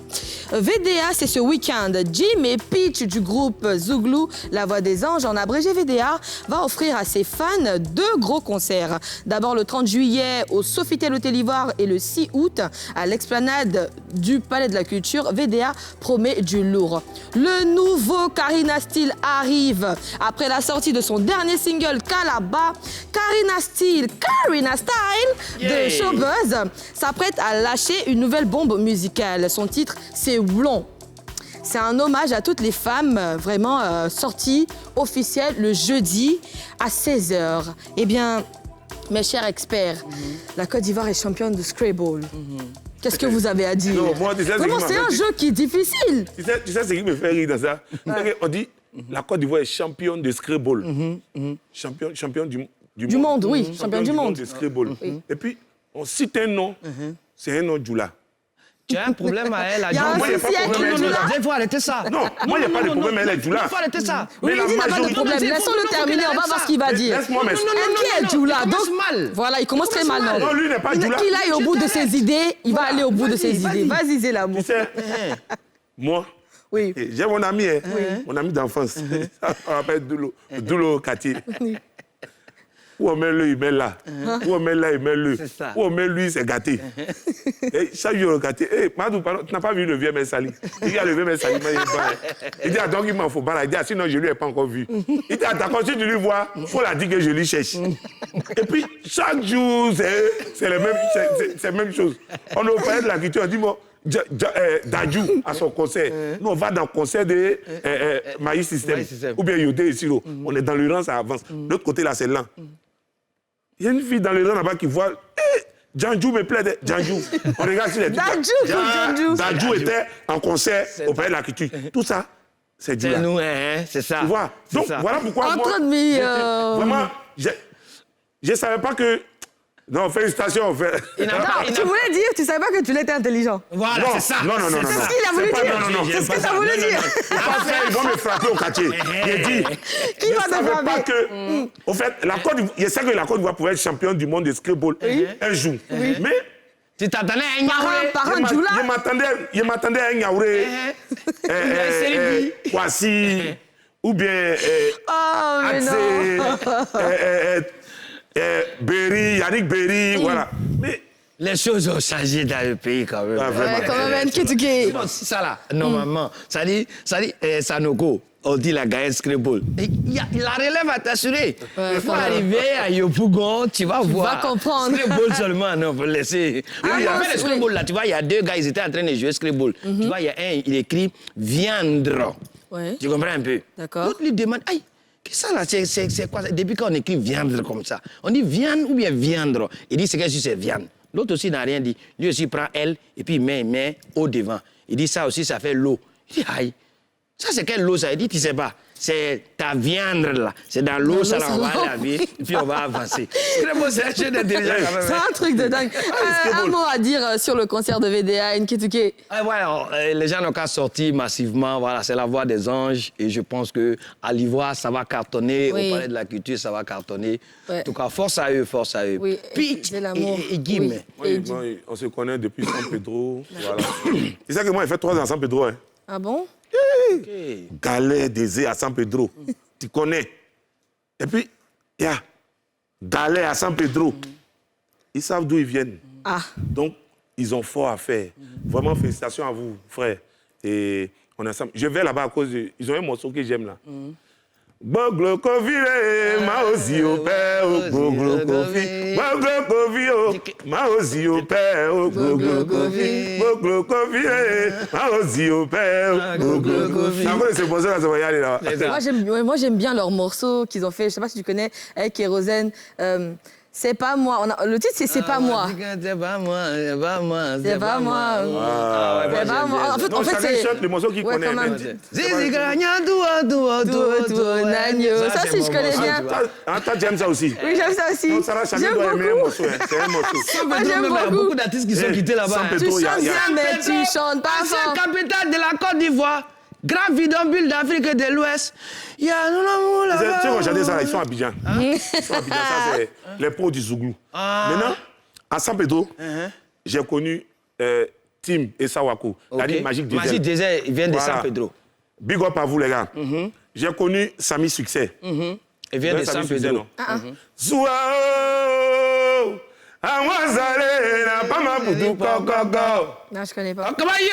VDA, c'est ce week-end. Jim et Peach du groupe Zouglou, La Voix des Anges, en abrégé, VDA va offrir à ses fans 2 gros concerts. D'abord le 30 juillet au Sofitel Hôtel Ivoire et le 6 août à l'esplanade du Palais de la Culture. VDA promet du lourd. Le nouveau Karina Style arrive. Après la sortie de son dernier single Kalaba, Karina Style de Showbuzz s'apprête à lâcher une nouvelle bombe musicale. Son titre, c'est Blond. C'est un hommage à toutes les femmes vraiment sorties officielles le jeudi à 16h. Eh bien, mes chers experts, la Côte d'Ivoire est championne de Scrabble. Qu'est-ce que vous avez à dire? Non, moi, tu sais, vraiment, c'est un jeu qui est difficile. Tu sais ce qui me fait rire dans ça? On dit la Côte d'Ivoire est championne de Scrabble. Champion du monde. Oui, champion du monde. De Scrabble. Et puis, on cite un nom, c'est un nom Djoula. Tu as un problème à elle, Il y a un souci avec Djoula. Il faut arrêter ça. Non, moi, il n'y a pas de problème à elle, Djoula. Il faut arrêter ça. Oui, il dit qu'il n'a pas de problème. Laissons-le terminer, on va voir ce qu'il va dire. Laisse-moi m'expliquer. Qui est Djoula? Donc, mal. Voilà, il commence très mal. Non, lui n'est pas Djoula. Qu'il aille au bout de ses idées, il va aller au bout de ses idées. Vas-y, Zélamou. Tu sais, moi, oui. J'ai mon ami, mon ami d'enfance. On l'appelle Doulo Kati. Où on met le, il met là. Où on met là, il met le. Où on met lui, c'est gâté. Et chaque jour, gâté. Hey, Madou, tu n'as pas vu le vieux mec sali? Il dit, le vieux mec sali, il dit, donc il m'en faut pas. Il dit, sinon je ne lui ai pas encore vu. Il dit, d'accord, si tu lui vois, il faut la dire que je lui cherche. Et puis, chaque jour, c'est la même chose. On a parlé de la culture, on dit, bon, Dadju à son concert. Nous, on va dans le concert de Maïs System ou bien Yodé et Siro. On est dans le rang, ça avance. De l'autre côté, là, c'est lent. Il y a une fille dans le rang là-bas qui voit Djanjou me plaît. Djanjou. On regarde sur les Djanjou était en concert au Palais de la Culture. Tout ça, c'est Djanjou. C'est nous, c'est ça. Tu vois? Donc, voilà pourquoi moi... Vraiment, je ne savais pas que... Non, félicitations. Tu voulais dire, tu ne savais pas que tu l'étais intelligent. Voilà, c'est ça. Non. C'est ce qu'il a voulu dire. C'est ce que ça voulait dire. Ils vont me frapper au quartier. J'ai dit. Qui va te frapper? Que, au fait, je sais que la Côte d'Ivoire pouvait être championne du monde de Scrabble un jour. Mais. Tu t'attendais à un Yaouré. Par un Djoula. Je m'attendais à un Yaouré. Kwasi. Ou bien. Oh, mais non. Berry, Yannick Berry, voilà. Mais les choses ont changé dans le pays quand même. Quand même, Nkituké. C'est ça là, normalement. Ça dit Sanogo, on dit la gagne Scrabble. La relève à t'assurer. Il faut arriver à Yopougon, tu vas voir. Tu vas comprendre. Scrabble seulement, non, faut laisser. Il y avait le Scrabble là, tu vois, il y a 2 gars, ils étaient en train de jouer Scrabble. Tu vois, il y a un, il écrit viandre. Tu comprends un peu? D'accord. L'autre lui demande, aïe. Qu'est-ce que ça là? C'est quoi? Depuis quand on écrit viande comme ça? On dit viande ou bien viandre? Il dit c'est quelque chose, c'est viande. L'autre aussi n'a rien dit. Lui aussi prend elle et puis il met au devant. Il dit ça aussi, ça fait l'eau. Il dit aïe. Ça c'est quelle eau ça? Il dit tu sais pas. C'est ta viande là. C'est dans l'eau, ça là, on va laver et puis on va avancer. C'est un jeu d'intelligence quand même. C'est un truc de dingue. Un mot à dire sur le concert de VDA, Nkituké. Les gens n'ont qu'à sortir massivement. Voilà, c'est la voix des anges. Et je pense qu'à l'Ivoire, ça va cartonner. Au Palais de la Culture, ça va cartonner. En tout cas, force à eux, force à eux. Oui, puis, et Guim. On se connaît depuis San Pedro. Voilà. C'est ça que moi, j'ai fait 3 ans à San Pedro. Hein. Ah bon? Galère des à San Pedro. Tu connais. Et puis, il y a Galère à San Pedro. Ils savent d'où ils viennent. Donc, ils ont fort à faire. Vraiment, félicitations à vous, frère. Et on est ensemble. Je vais là-bas à cause de... Ils ont un morceau que j'aime là. Boglo Kofi, Maozi au père, Boglo Kofi. Boglo Kofi, Maozi au père, Boglo Kofi. Boglo Kofi, Maozi au père, Boglo Kofi. Après, c'est pour ça que ça va y aller là. Moi, j'aime bien leurs morceaux qu'ils ont fait. Je ne sais pas si tu connais, avec Kérosène. C'est pas moi. Le titre, c'est pas moi. C'est pas moi, c'est pas moi. C'est pas moi. C'est pas moi. En fait, c'est... chante le morceau qu'il connaît. Zizi Gagna, ça aussi, je connais bien. Toi, tu aimes ça aussi? Oui, j'aime ça aussi. Donc, Sarah Chanel doit aimer un morceau. C'est un morceau. Moi, j'aime beaucoup. Il y a beaucoup d'artistes qui sont quittés là-bas. Tu chantes bien, mais tu chantes pas fort. Ancienne capitale de la Côte d'Ivoire. Grand bidonville d'Afrique de l'Ouest. Il y a un amour là-bas. Tu vois, chanter ça, ils sont à Abidjan. Ils sont à Abidjan, ça, c'est les pros du Zouglou. Maintenant, à San Pedro, j'ai connu Tim et Sawako. La ligne Magique Diesel. Magique Diesel, ils viennent de San Pedro. Big up à vous, les gars. J'ai connu Samy Succès. Il vient de San Pedro. Zouao, à moi, Zalé, pas ma boudou, Non, je connais pas. Comment il y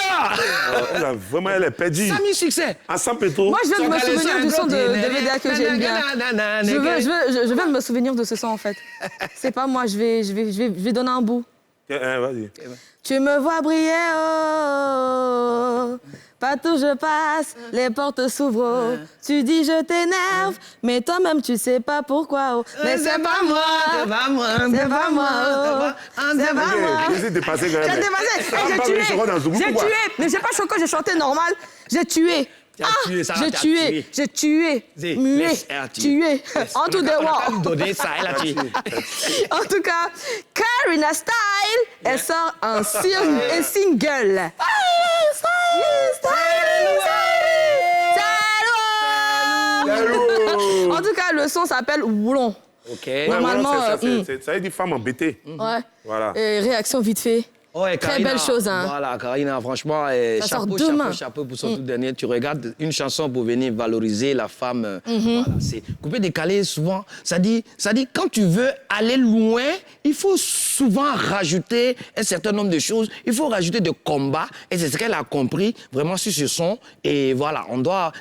a? Vraiment, elle est perdue. Samy Succès. À San Pedro. Moi, je viens de me souvenir du son de VDA que j'aime bien. Je viens de me souvenir de ce son, en fait. C'est pas moi, je vais donner un bout. Vas-y. Tu me vois briller, oh, partout je passe, les portes s'ouvrent. Oh. Tu dis je t'énerve, mais toi-même tu sais pas pourquoi. Oh. Mais c'est pas moi, c'est pas moi, c'est pas moi, c'est pas moi. J'ai dépassé quand même. J'ai dépassé, j'ai tué, mais j'ai pas choqué, j'ai chanté normal, j'ai tué. J'ai tué, muet, tué, en tout des En tout cas, Karina Style, elle sort un single. En tout cas, le son s'appelle Oulon. Ok. Normalement, ça veut dire femme embêtée. Ouais. Voilà. Et réaction vite fait. Ouais, Très Karina, belle chose, hein. Voilà, Karina, franchement, chapeau pour son tout dernier. Tu regardes une chanson pour venir valoriser la femme. Voilà, c'est coupé décalé souvent. Ça dit, quand tu veux aller loin, il faut souvent rajouter un certain nombre de choses. Il faut rajouter de combats. Et c'est ce qu'elle a compris vraiment sur ce son. Et voilà,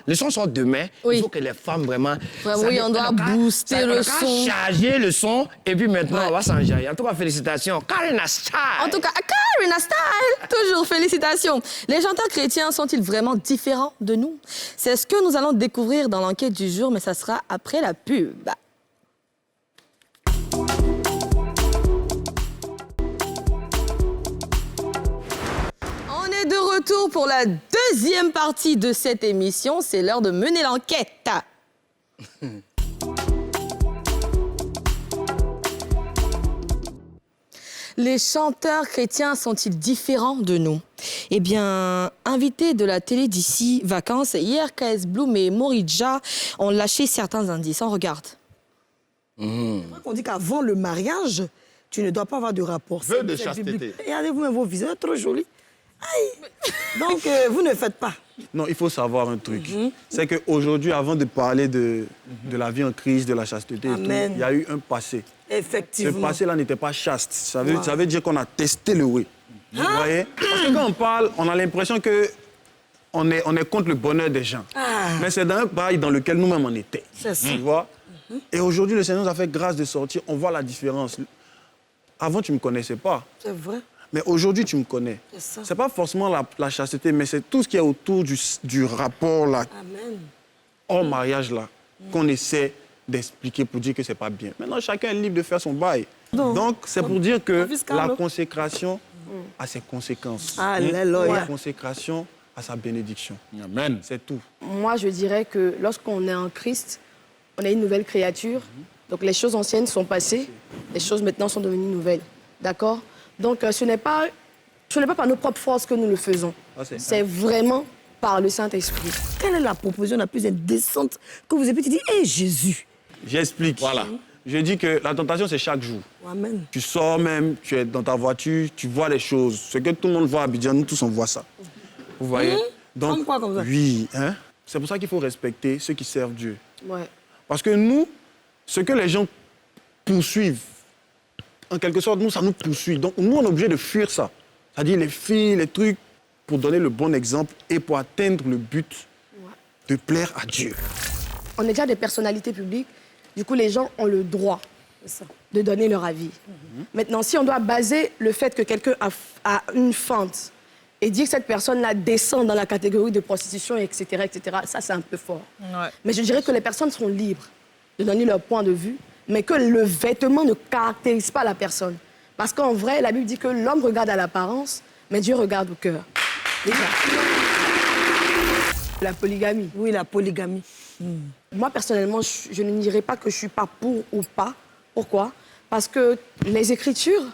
le son sort demain. Oui. Il faut que les femmes vraiment... Oui, on doit booster le son. Charger le son. Et puis maintenant, on va s'enjailler. En tout cas, félicitations. Karina Style. En tout cas, Karina Style, toujours félicitations. Les chanteurs chrétiens sont-ils vraiment différents de nous? C'est ce que nous allons découvrir dans l'enquête du jour, mais ça sera après la pub. On est de retour pour la deuxième partie de cette émission. C'est l'heure de mener l'enquête. Les chanteurs chrétiens sont-ils différents de nous? Eh bien, invités de la télé d'ici vacances, hier, KS Bloom et Moridja ont lâché certains indices. On regarde. On dit qu'avant le mariage, tu ne dois pas avoir de rapport. Vœu de chasteté. Regardez-vous vos visages, trop jolis. Aïe. Donc, vous ne faites pas. Non, il faut savoir un truc. C'est qu'aujourd'hui, avant de parler de la vie en Christ, de la chasteté, et tout, il y a eu un passé. Effectivement. Ce passé-là n'était pas chaste. Ça veut dire qu'on a testé le oui. Vous voyez? Parce que quand on parle, on a l'impression qu'on est contre le bonheur des gens. Mais c'est dans un bail dans lequel nous-mêmes on était. C'est ça. Tu vois? Et aujourd'hui, le Seigneur nous a fait grâce de sortir. On voit la différence. Avant, tu ne me connaissais pas. C'est vrai. Mais aujourd'hui, tu me connais. Ce n'est pas forcément la chasteté, mais c'est tout ce qui est autour du rapport là, hors mariage là, qu'on essaie d'expliquer pour dire que c'est pas bien. Maintenant, chacun est libre de faire son bail. Donc, c'est pour dire que la consécration a ses conséquences. La consécration a sa bénédiction. Amen. C'est tout. Moi, je dirais que lorsqu'on est en Christ, on est une nouvelle créature. Donc, les choses anciennes sont passées. Les choses maintenant sont devenues nouvelles. D'accord? Donc, ce n'est pas par nos propres forces que nous le faisons. C'est vraiment par le Saint-Esprit. Quelle est la proposition la plus indécente que vous avez pu dire? Hé, Jésus! J'explique. Voilà. Je dis que la tentation, c'est chaque jour. Amen. Tu sors même, tu es dans ta voiture, tu vois les choses. Ce que tout le monde voit à Abidjan, nous tous, on voit ça. Vous voyez? Donc, comme quoi, comme ça? Oui. Hein? C'est pour ça qu'il faut respecter ceux qui servent Dieu. Ouais. Parce que nous, ce que les gens poursuivent, en quelque sorte, nous, ça nous poursuit. Donc, nous, on est obligé de fuir ça. C'est-à-dire les filles, les trucs, pour donner le bon exemple et pour atteindre le but de plaire à Dieu. On est déjà des personnalités publiques. Du coup, les gens ont le droit de donner leur avis. Maintenant, si on doit baser le fait que quelqu'un a une fente et dire que cette personne-là descend dans la catégorie de prostitution, etc., ça, c'est un peu fort. Ouais. Mais je dirais que les personnes sont libres de donner leur point de vue, mais que le vêtement ne caractérise pas la personne. Parce qu'en vrai, la Bible dit que l'homme regarde à l'apparence, mais Dieu regarde au cœur. La polygamie. Oui, la polygamie. Moi, personnellement, je ne dirais pas que je ne suis pas pour ou pas. Pourquoi? Parce que les Écritures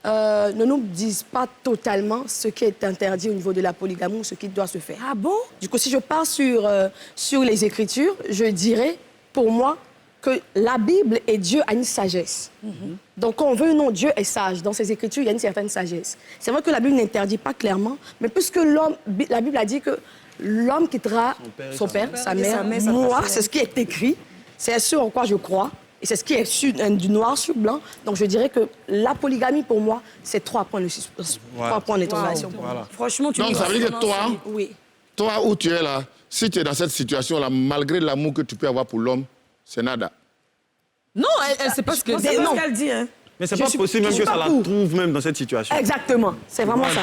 ne nous disent pas totalement ce qui est interdit au niveau de la polygamie ou ce qui doit se faire. Ah bon? Du coup, si je pars sur les Écritures, je dirais, pour moi, que la Bible et Dieu a une sagesse. Donc, quand on veut ou non, Dieu est sage. Dans ses Écritures, il y a une certaine sagesse. C'est vrai que la Bible n'interdit pas clairement, mais puisque la Bible a dit que l'homme quittera son père, sa mère. Moi, c'est ce qui est écrit, c'est ce en quoi je crois, et c'est ce qui est du noir sur blanc. Donc je dirais que la polygamie, pour moi, c'est 3 points d'interrogation. Voilà. Franchement, tu donc ça veut dire que toi, oui. Toi où tu es là, si tu es dans cette situation-là, malgré l'amour que tu peux avoir pour l'homme, c'est nada. Non, elle sait pas ce qu'elle dit. Hein. Mais c'est pas possible même que ça la trouve même dans cette situation. Exactement, c'est vraiment ça.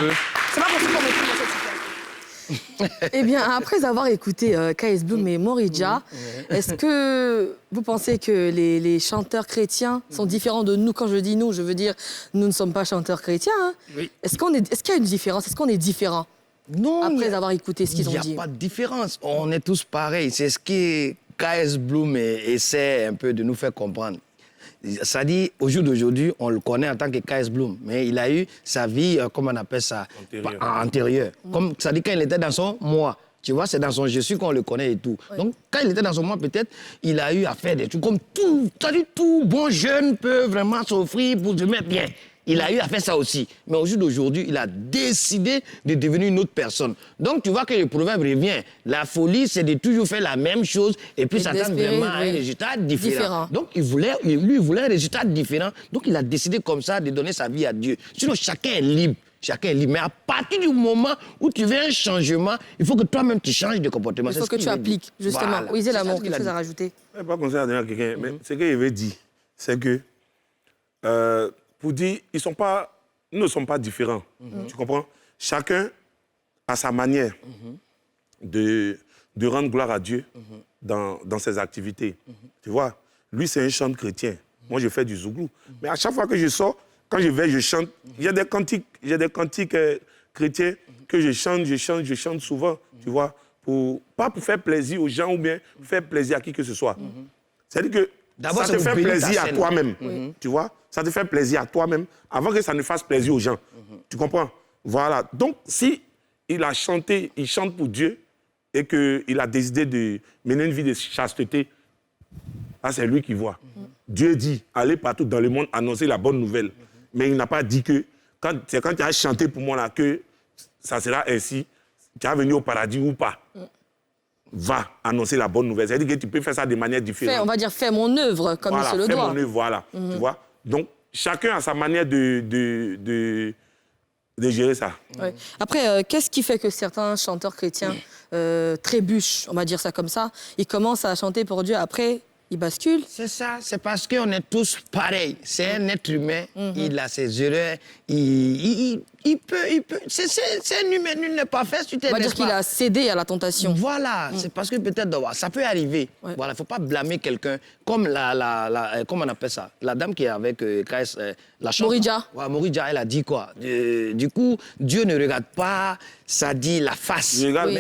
C'est pas possible qu'on me trouve dans cette situation. Eh bien, après avoir écouté KS Bloom et Morija, est-ce que vous pensez que les chanteurs chrétiens sont différents de nous? Quand je dis nous, je veux dire, nous ne sommes pas chanteurs chrétiens. Hein. Oui. Est-ce qu'il y a une différence? Est-ce qu'on est différent? Non. Après avoir écouté ce qu'ils ont dit. Il n'y a pas de différence. On est tous pareils. C'est ce que KS Bloom essaie un peu de nous faire comprendre. Ça dit, au jour d'aujourd'hui, on le connaît en tant que KS Bloom, mais il a eu sa vie, comment on appelle ça, antérieure. Comme ça dit, quand il était dans son moi, tu vois, c'est dans son je suis qu'on le connaît et tout. Oui. Donc, quand il était dans son moi, peut-être, il a eu à faire des trucs comme tout, ça dit, tout bon jeune peut vraiment s'offrir pour se mettre bien. Il a eu à faire ça aussi. Mais au jour d'aujourd'hui, il a décidé de devenir une autre personne. Donc, tu vois que le proverbe revient. La folie, c'est de toujours faire la même chose et puis s'attendre vraiment à un résultat différent. Donc, lui, il voulait un résultat différent. Donc, il a décidé comme ça de donner sa vie à Dieu. Sinon, chacun est libre. Chacun est libre. Mais à partir du moment où tu veux un changement, il faut que toi-même, tu changes de comportement. Il faut que tu appliques, justement. Voilà. Oui, c'est l'amour, quelque chose à rajouter. Je ne vais pas conseiller à quelqu'un, mais ce qu'il veut dire, c'est que... pour dire, nous ne sommes pas différents. Tu comprends? Chacun a sa manière de rendre gloire à Dieu dans ses activités. Tu vois? Lui, c'est un chant chrétien. Moi, je fais du zouglou. Mais à chaque fois que je sors, quand je vais, je chante. Il y a des cantiques chrétiens que je chante souvent. Tu vois? Pas pour faire plaisir aux gens ou bien faire plaisir à qui que ce soit. C'est-à-dire que ça te fait plaisir à toi-même. Tu vois? Ça te fait plaisir à toi-même avant que ça ne fasse plaisir aux gens. Tu comprends? Voilà. Donc, si il a chanté, il chante pour Dieu et qu'il a décidé de mener une vie de chasteté, c'est lui qui voit. Dieu dit, allez partout dans le monde annoncer la bonne nouvelle. Mais il n'a pas dit que c'est quand tu as chanté pour moi là que ça sera ainsi, tu vas venir au paradis ou pas. Va annoncer la bonne nouvelle. C'est-à-dire que tu peux faire ça de manière différente. On va dire, fais mon œuvre comme il se le doit. Fais mon œuvre, voilà. Tu vois? Donc, chacun a sa manière de gérer ça. Ouais. Après, qu'est-ce qui fait que certains chanteurs chrétiens trébuchent, on va dire ça comme ça, ils commencent à chanter pour Dieu, après, ils basculent? C'est ça, c'est parce qu'on est tous pareils. C'est un être humain, il a ses erreurs, il peut, c'est un humain, nul n'est pas fait. On va dire qu'il a cédé à la tentation. Voilà, c'est parce que peut-être, ça peut arriver. Ouais. Voilà, il ne faut pas blâmer quelqu'un, comme comment on appelle ça, la dame qui est avec KS, la chanteuse. Morija. Ouais, Morija, elle a dit quoi? Du coup, Dieu ne regarde pas, ça dit la face. Regarde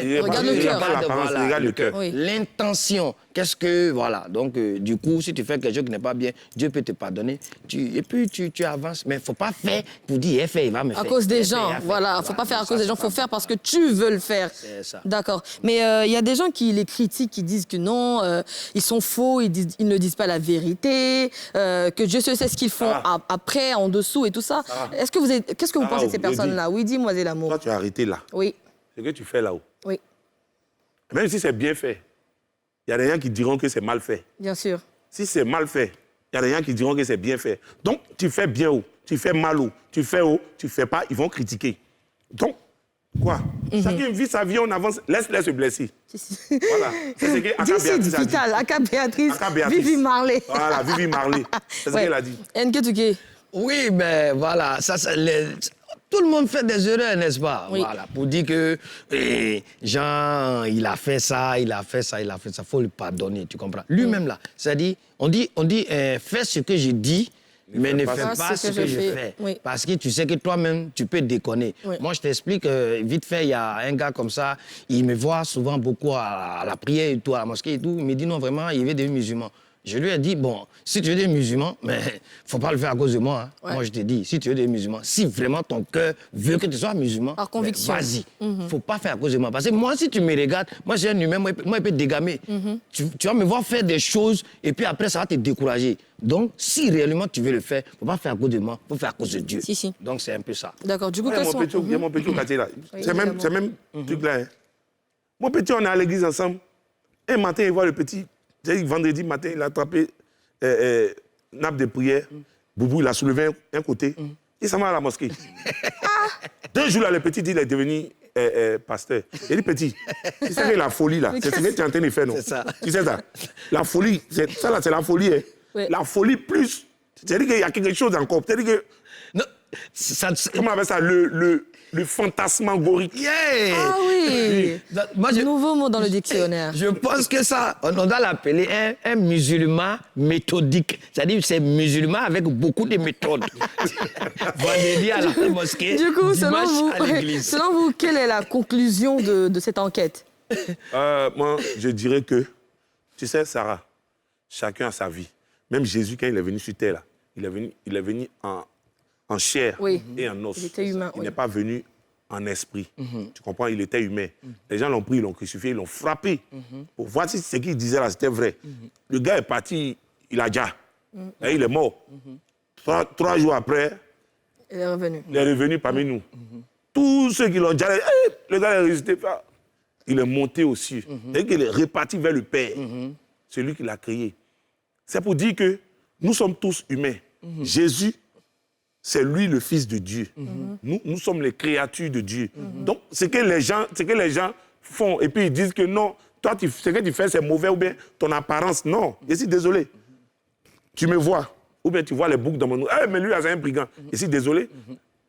le cœur. L'intention, qu'est-ce que, voilà. Donc, du coup, si tu fais quelque chose qui n'est pas bien, Dieu peut te pardonner. Et puis, tu avances. Mais il ne faut pas faire pour dire, il va me faire. À cause des gens, voilà. Il ne faut pas faire à cause des gens, il faut faire parce que tu veux le faire. C'est ça. D'accord. Mais il y a des gens qui les critiquent, qui disent que non, ils sont faux, ils ne disent pas la vérité, que Dieu sait ce qu'ils font après, en dessous et tout ça. Qu'est-ce que vous pensez de ces personnes-là? Oui, dis-moi, l'amour. Toi, tu as arrêté là. Oui. Ce que tu fais là-haut. Oui. Même si c'est bien fait, il y a des gens qui diront que c'est mal fait. Bien sûr. Si c'est mal fait, il y a des gens qui diront que c'est bien fait. Donc, tu fais bien haut, tu fais mal haut, tu fais haut, tu fais pas, ils vont critiquer. Donc, quoi? Chacun vit sa vie, on avance, laisse-les se blesser. Voilà. C'est ce que Aka Béatrice, Vivi Marley. Voilà, Vivi Marley. C'est ce qu'elle a dit. Nketuke. Oui, mais voilà, tout le monde fait des erreurs, n'est-ce pas? Oui. Voilà, pour dire que Jean, il a fait ça, il a fait ça, il faut lui pardonner, tu comprends? Lui-même, là, c'est-à-dire, on dit fais ce que je dis, mais ne fais pas ce que je fais. Oui. Parce que tu sais que toi-même, tu peux déconner. Oui. Moi, je t'explique, vite fait, il y a un gars comme ça, il me voit souvent beaucoup à la prière et tout, à la mosquée et tout, il me dit non, vraiment, il veut devenir musulman. Je lui ai dit, bon, si tu veux des musulmans, mais il ne faut pas le faire à cause de moi. Hein. Ouais. Moi, je te dis, si tu veux des musulmans, si vraiment ton cœur veut que tu sois musulman, par conviction, vas-y. Il ne faut pas faire à cause de moi. Parce que moi, si tu me regardes, moi, j'ai un humain, moi, il peut te dégamer. Tu vas me voir faire des choses et puis après, ça va te décourager. Donc, si réellement tu veux le faire, il ne faut pas faire à cause de moi, il faut faire à cause de Dieu. Si. Donc, c'est un peu ça. D'accord, du coup, mon petit quartier là. C'est même truc là. Hein. Mon petit, on est à l'église ensemble. Un matin, il voit le petit. Vendredi matin, il a attrapé nappe de prière. Boubou, il a soulevé un côté. Il s'en va à la mosquée. 2 jours là, le petit dit il est devenu pasteur. Il dit petit, tu sais que la folie là, c'est ce que tu es en train de faire, non? C'est ça. Tu sais ça? La folie, ça là, c'est la folie. Hein. Oui. La folie plus. C'est-à-dire qu'il y a quelque chose encore. C'est-à-dire que. Non, comment on appelle ça? Le fantasmagorique. Yeah! Ah oui. Moi, Nouveau mot dans le dictionnaire. Je pense que ça, on doit l'appeler un musulman méthodique. C'est-à-dire c'est musulman avec beaucoup de méthodes. Vendredi à la mosquée, Du coup, dimanche à l'église. selon vous, quelle est la conclusion de cette enquête? Moi, je dirais que, tu sais, Sarah, chacun a sa vie. Même Jésus, quand il est venu sur terre, là, il est venu en chair et en os. Il était humain. Il n'est pas venu en esprit. Tu comprends? Il était humain. Les gens l'ont pris, ils l'ont crucifié, ils l'ont frappé. Pour voir si ce qu'il disait là, c'était vrai. Le gars est parti, il a déjà. Et il est mort. 3 jours après, Il est revenu. il est revenu parmi nous. Tous ceux qui l'ont déjà... le gars est résisté. Il est monté aussi. Et qu'il est reparti vers le Père. Celui qui l'a créé. C'est pour dire que nous sommes tous humains. Jésus, c'est lui le Fils de Dieu. Nous sommes les créatures de Dieu. Donc, ce que les gens font, et puis ils disent que non, toi, ce que tu fais, c'est mauvais, ou bien ton apparence, non. Je suis désolé. Tu me vois, ou bien tu vois les boucles dans mon nez. Mais lui, c'est un brigand. Je suis désolé.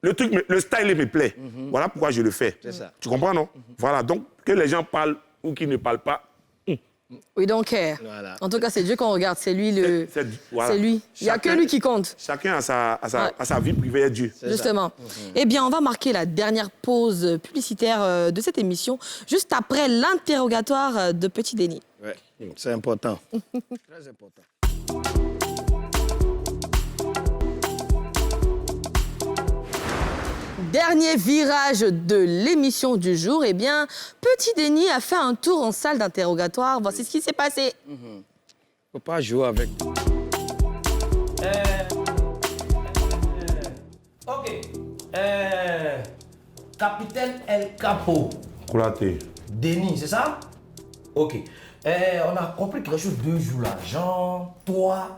Le style me plaît. Voilà pourquoi je le fais. Tu comprends, non? Voilà, donc, que les gens parlent ou qu'ils ne parlent pas, We don't care. Voilà. En tout cas, c'est Dieu qu'on regarde. C'est lui voilà. C'est lui. Il n'y a que lui qui compte. Chacun a sa vie privée à Dieu. Justement. Eh bien, on va marquer la dernière pause publicitaire de cette émission, juste après l'interrogatoire de Petit Denis. Ouais, c'est important. Très important. Dernier virage de l'émission du jour, eh bien, Petit Denis a fait un tour en salle d'interrogatoire. Voici ce qui s'est passé. Faut pas jouer avec. Ok. Capitaine El Capo. Coulaté. Denis, c'est ça? Ok. On a compris quelque chose 2 jours là. Jean, toi.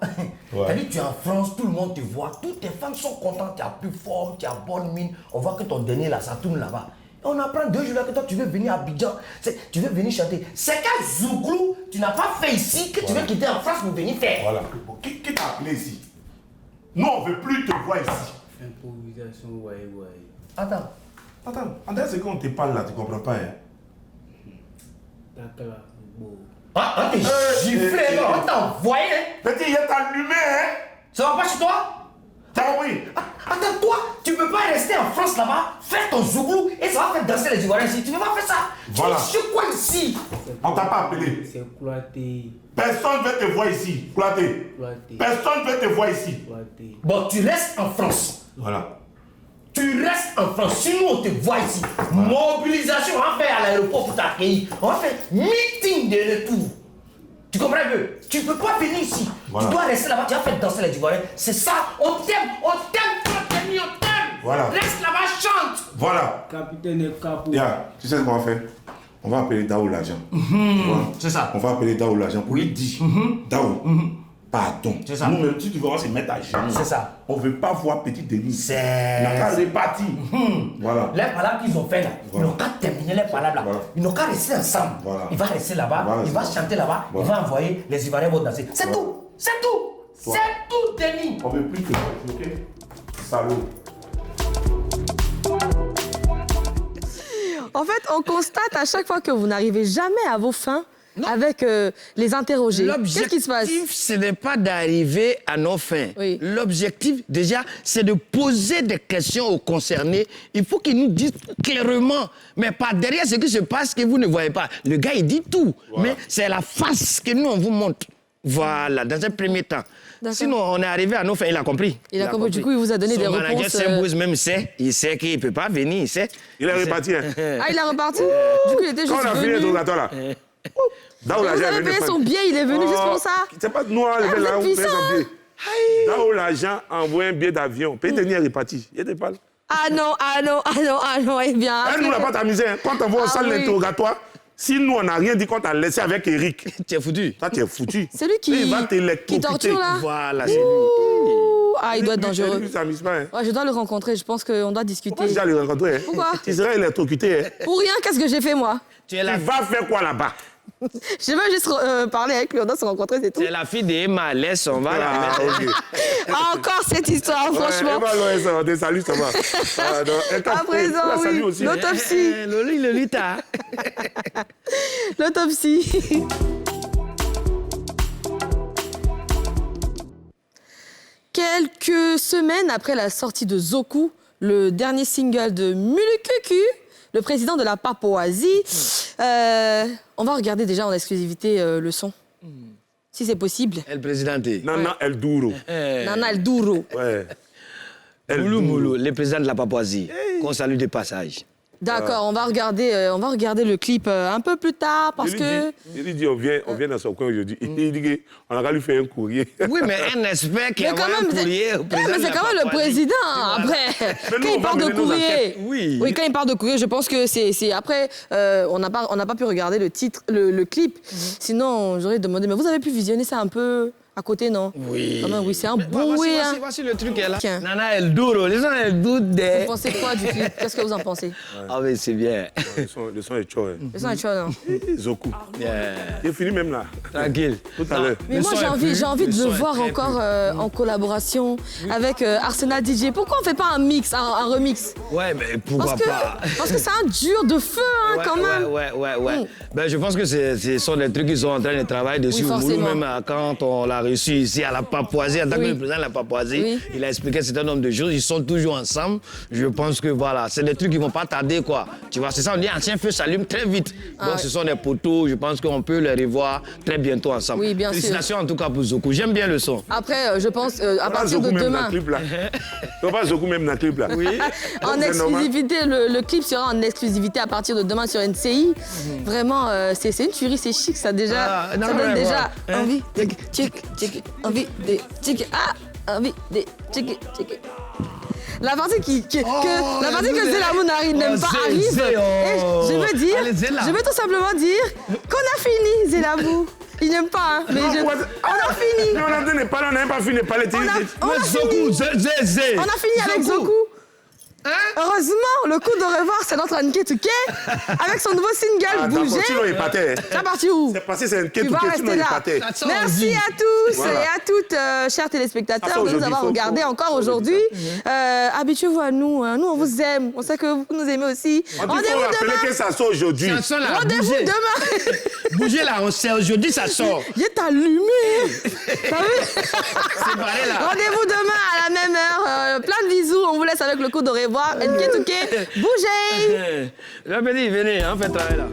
T'as dit tu es en France, tout le monde te voit. Toutes tes fans sont contentes, tu as plus forme, tu as bonne mine. On voit que ton dernier là, ça tourne là-bas. Et on apprend 2 jours là que toi tu veux venir à Abidjan. Tu veux venir chanter. C'est quel zouglou tu n'as pas fait ici que tu veux quitter en France pour venir faire? Voilà. Qui t'a appelé ici? Nous, on ne veut plus te voir ici. Improvisation, ouais. Attends, c'est qu'on te parle là, tu comprends pas, hein? D'accord, bon. on t'est giflé, on t'a envoyé. Petit, il est allumé, hein? Ça va pas chez toi? T'as oui. Attends, toi, tu peux pas rester en France là-bas, faire ton zouglou et ça va faire danser les Ivoiriens ici. Tu peux pas faire ça. Voilà. Tu es quoi ici? On t'a pas appelé. C'est Coulaté. Personne ne veut te voir ici. Coulaté. Personne ne veut te voir ici. Bon, tu restes en France. Voilà. Tu restes en France. Si nous, on te voit ici, mobilisation, on va faire à l'aéroport pour t'accueillir. On va faire meeting de retour. Tu comprends un peu? Tu ne peux pas venir ici. Voilà. Tu dois rester là-bas, tu vas faire danser les Ivoiriens. C'est ça, on t'aime, Denis, on t'aime. Voilà. Reste là-bas, chante. Voilà. Capitaine El Capo. Tu sais ce qu'on va faire? On va appeler Dao l'agent. C'est ça. On va appeler Dao l'agent pour lui dire, Dao, pardon. C'est ça. Nous-mêmes, si tu veux, on va se mettre à genoux. C'est ça. On ne veut pas voir Petit Denis. C'est... Il n'a qu'à repartir. Voilà. Les palabres qu'ils ont fait là, ils n'ont qu'à terminer les palabres là. Voilà. Ils n'ont qu'à rester ensemble. Voilà. Il va rester là-bas, Voilà, il va chanter là-bas, il va envoyer, les Ivoiriens vont danser. C'est tout. C'est tout. Voilà. C'est tout, Denis. On ne veut plus te voir, ok? Salaud. En fait, on constate à chaque fois que vous n'arrivez jamais à vos fins avec les interrogés. Qu'est-ce qui se passe? L'objectif, ce n'est pas d'arriver à nos fins. Oui. L'objectif, déjà, c'est de poser des questions aux concernés. Il faut qu'ils nous disent clairement, mais pas derrière ce qui se passe que vous ne voyez pas. Le gars, il dit tout, mais c'est la face que nous, on vous montre. Voilà, dans un premier temps. Sinon, on est arrivé à nos fins, il a compris. Il a compris. Du coup, il vous a donné des réponses. Son manager Saint-Bouze même sait, il sait qu'il ne peut pas venir, il sait. Il est reparti. Hein. Ah, il est reparti? Du coup, il était juste Quand on a fini venu. l'interrogatoire là. Vous avez payé son billet, il est venu juste pour ça? C'est pas nous, on vous là, êtes on paye puissant, son billet. Dao l'agent a envoyé un billet d'avion. Petit Denis est reparti. Il te parle. Ah non, eh bien... Elle nous n'a pas t'amusé. Hein. Quand on va en salle d'interrogatoire, Si nous, on n'a rien dit qu'on t'a laissé avec Eric, tu es foutu. Toi, tu es foutu. C'est lui qui torture, là. Voilà, c'est lui. Ah, il doit être dangereux. Ça m'amuse pas, hein. Ouais, je dois le rencontrer. Je pense qu'on doit discuter. Pourquoi tu dois le rencontrer, hein? Pourquoi? Tu serais électrocuté, hein. Pour rien, qu'est-ce que j'ai fait, moi? Tu vas faire quoi là-bas? Je veux juste parler avec lui, on doit se rencontrer, c'est tout. C'est la fille d'Emma, laisse, on va la mettre. Okay. Encore cette histoire, franchement. Emma, salut, ça va. À présent, oui. Aussi, l'autopsie. Le Lita. L'autopsie. Quelques semaines après la sortie de Zoku, le dernier single de Mulukuku, le président de la Papouasie, on va regarder déjà en exclusivité le son, si c'est possible. El Presidente. Nana El Duro. Nana El Duro. Ouais. Moulou, le président de la Papouasie, qu'on salue de passage. D'accord, on va regarder le clip un peu plus tard parce que... Il dit on vient dans son coin aujourd'hui. Il dit qu'on a qu'à lui faire un courrier. Oui, mais un expert qui a un courrier au président. Mais c'est quand même le président, après. Quand il parle de courrier... Oui, quand il parle de courrier, je pense que c'est... Après, on n'a pas pu regarder le titre, le clip. Sinon, j'aurais demandé, mais vous avez pu visionner ça un peu... À côté, non? Oui. Ah, oui, c'est un bruit. Voici le truc là. Nana El Duro, les gens El Duro. Vous pensez quoi du clip? Qu'est-ce que vous en pensez? Ah oui, c'est bien. Le son est chaud. Le son est chaud, non? Zoku. Il est fini même là. Tranquille. Tout à l'heure. Mais moi, j'ai envie de le voir encore en collaboration avec Arsenal DJ. Pourquoi on ne fait pas un mix, un remix? Ouais, mais pourquoi pas? Parce que c'est un dur de feu, hein, quand même. Ouais. Ben, je pense que ce sont des trucs qu'ils sont en train de travailler dessus. Nous-mêmes, quand on l'a reçu ici à la Papouasie, en tant que le président de la Papouasie, il a expliqué un certain nombre de choses. Ils sont toujours ensemble. Je pense que voilà, c'est des trucs qui ne vont pas tarder, quoi. Tu vois, c'est ça, on dit ancien feu s'allume très vite. Donc ce sont des poteaux. Je pense qu'on peut les revoir très bientôt ensemble. Oui, bien sûr. Félicitations en tout cas pour Zoku. J'aime bien le son. Après, je pense à partir de demain. Tu pas Zoku même dans le clip là. Oui. En exclusivité, le clip sera en exclusivité à partir de demain sur NCI. Vraiment, c'est une tuerie, c'est chic, ça déjà. Ça donne déjà envie de envie de La partie que Zelamou n'aime pas arrive. Et je veux tout simplement dire qu'on a fini, Zelamou. Il n'aime pas, hein, mais on a fini. Mais on n'est pas là, on n'a pas fini de parler. On a fini avec Zoku. Heureusement, le coup de revoir, c'est notre Nketouké avec son nouveau single Bouger. C'est parti où? C'est passé, c'est Tu vas rester là. Merci à tous et à toutes, chers téléspectateurs, de nous avoir regardés encore aujourd'hui. Habituez-vous à nous. Nous, on vous aime. On sait que vous nous aimez aussi. Rendez-vous demain. Que ça sort aujourd'hui. Rendez-vous demain. Bougez là, aujourd'hui, ça sort. Il est allumé. T'as vu? Rendez-vous demain à la même heure. Plein de bisous. On vous laisse avec le coup de revoir. Nketouké, bougez. Venez, on fait travail là.